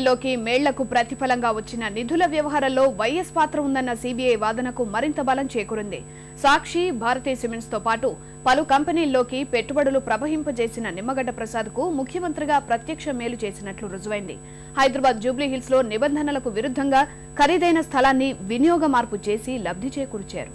లోకి మేళ్లకు ప్రతిఫలంగా వచ్చిన నిధుల వ్యవహారంలో వైఎస్ పాత్ర ఉందన్న సీబీఐ వాదనకు మరింత బలం చేకూరింది. సాక్షి, భారతీ సిమెంట్స్ తో పాటు పలు కంపెనీల్లోకి పెట్టుబడులు ప్రవహింపజేసిన నిమ్మగడ్డ ప్రసాద్ కు ముఖ్యమంత్రిగా ప్రత్యక్ష మేలు చేసినట్లు రుజువైంది. హైదరాబాద్ జూబ్లీహిల్స్ లో నిబంధనలకు విరుద్ధంగా ఖరీదైన స్థలాన్ని వినియోగ మార్పు చేసి లబ్ధి చేకూర్చారు.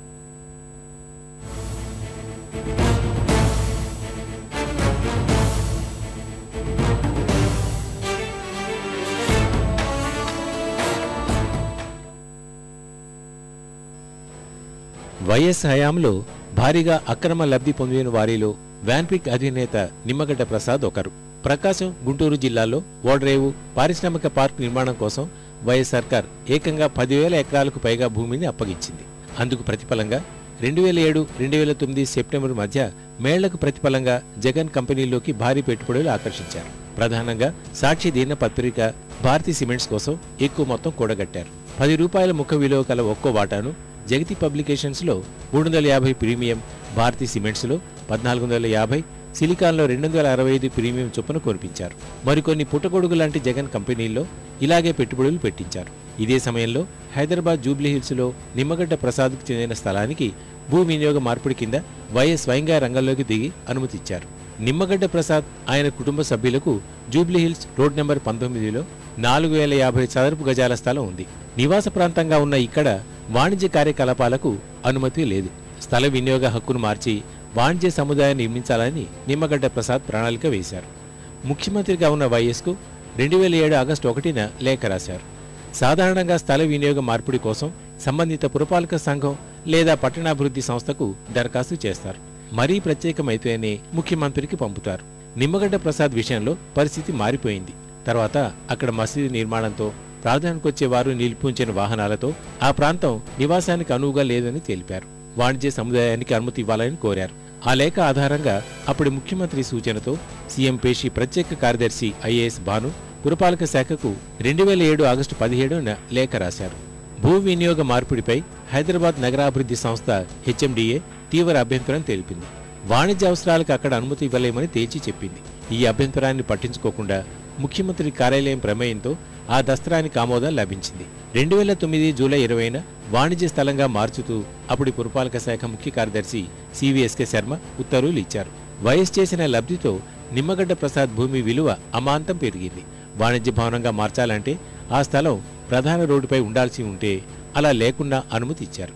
వైఎస్ హయాంలో భారీగా అక్రమ లబ్ధి పొందిన వారిలో వ్యాన్పిక్ అధినేత నిమ్మగడ్డ ప్రసాద్ ఒకరు. ప్రకాశం, గుంటూరు జిల్లాల్లో ఓడరేవు పారిశ్రామిక పార్క్ నిర్మాణం కోసం వైఎస్ సర్కార్ ఏకంగా 10,000 ఎకరాలకు పైగా భూమిని అప్పగించింది. అందుకు ప్రతిఫలంగా 2007-2009 సెప్టెంబర్ మధ్య మేళ్లకు ప్రతిఫలంగా జగన్ కంపెనీల్లోకి భారీ పెట్టుబడులు ఆకర్షించారు. ప్రధానంగా సాక్షి దినపత్రిక, భారతీ సిమెంట్స్ కోసం ఎక్కువ మొత్తం కూడగట్టారు. ₹10 ముఖ విలువ కల ఒక్కో వాటాను జగతి పబ్లికేషన్స్ లో 350 ప్రీమియం, భారతీ సిమెంట్స్ లో 1450, సిలికాన్లో 265 ప్రీమియం చొప్పున కొనిపించారు. మరికొన్ని పుట్టగొడుగు లాంటి జగన్ కంపెనీల్లో ఇలాగే పెట్టుబడులు పెట్టించారు. ఇదే సమయంలో హైదరాబాద్ జూబ్లీహిల్స్ లో నిమ్మగడ్డ ప్రసాద్కు చెందిన స్థలానికి భూ వినియోగ మార్పిడి కింద వైఎస్ స్వయంగా రంగంలోకి దిగి అనుమతిచ్చారు. నిమ్మగడ్డ ప్రసాద్, ఆయన కుటుంబ సభ్యులకు జూబ్లీహిల్స్ రోడ్ నెంబర్ 19లో 4050 చదరపు గజాల స్థలం ఉంది. నివాస ప్రాంతంగా ఉన్న ఇక్కడ వాణిజ్య కార్యకలాపాలకు అనుమతి లేదు. స్థల వినియోగ హక్కును మార్చి వాణిజ్య సముదాయాన్ని నిర్మించాలని నిమ్మగడ్డ ప్రసాద్ ప్రణాళిక వేశారు. ముఖ్యమంత్రిగా ఉన్న వైఎస్కు 2007 ఆగస్టు 1న లేఖ రాశారు. సాధారణంగా స్థల వినియోగ మార్పిడి కోసం సంబంధిత పురపాలక సంఘం లేదా పట్టణాభివృద్ధి సంస్థకు దరఖాస్తు చేస్తారు. మరీ ప్రత్యేకమైతేనే ముఖ్యమంత్రికి పంపుతారు. నిమ్మగడ్డ ప్రసాద్ విషయంలో పరిస్థితి మారిపోయింది. తర్వాత అక్కడ మసీదు నిర్మాణంతో ప్రార్థనకొచ్చే వారు నిలిపించిన వాహనాలతో ఆ ప్రాంతం నివాసానికి అనువుగా లేదని తెలిపారు. వాణిజ్య సముదాయానికి అనుమతి ఇవ్వాలని కోరారు. ఆ లేఖ ఆధారంగా అప్పటి ముఖ్యమంత్రి సూచనతో సీఎం పేషి ప్రత్యేక కార్యదర్శి ఐఏఎస్ భాను పురపాలక శాఖకు 2007 ఆగస్టు 17న లేఖ రాశారు. భూ వినియోగ మార్పిడిపై హైదరాబాద్ నగరాభివృద్ధి సంస్థ హెచ్ఎండిఏ తీవ్ర అభ్యంతరం తెలిపింది. వాణిజ్య అవసరాలకు అక్కడ అనుమతి ఇవ్వలేమని తేల్చి చెప్పింది. ఈ అభ్యంతరాన్ని పట్టించుకోకుండా ముఖ్యమంత్రి కార్యాలయం ప్రమేయంతో ఆ దస్త్రానికి ఆమోదం లభించింది. 2009 జూలై 20న వాణిజ్య స్థలంగా మార్చుతూ అప్పటి పురపాలక శాఖ ముఖ్య కార్యదర్శి సివిఎస్కే శర్మ ఉత్తర్వులు ఇచ్చారు. వైఎస్ చేసిన లబ్ధితో నిమ్మగడ్డ ప్రసాద్ భూమి విలువ అమాంతం పెరిగింది. వాణిజ్య భవనంగా మార్చాలంటే ఆ స్థలం ప్రధాన రోడ్డుపై ఉండాల్సి ఉంటే అలా లేకుండా అనుమతి ఇచ్చారు.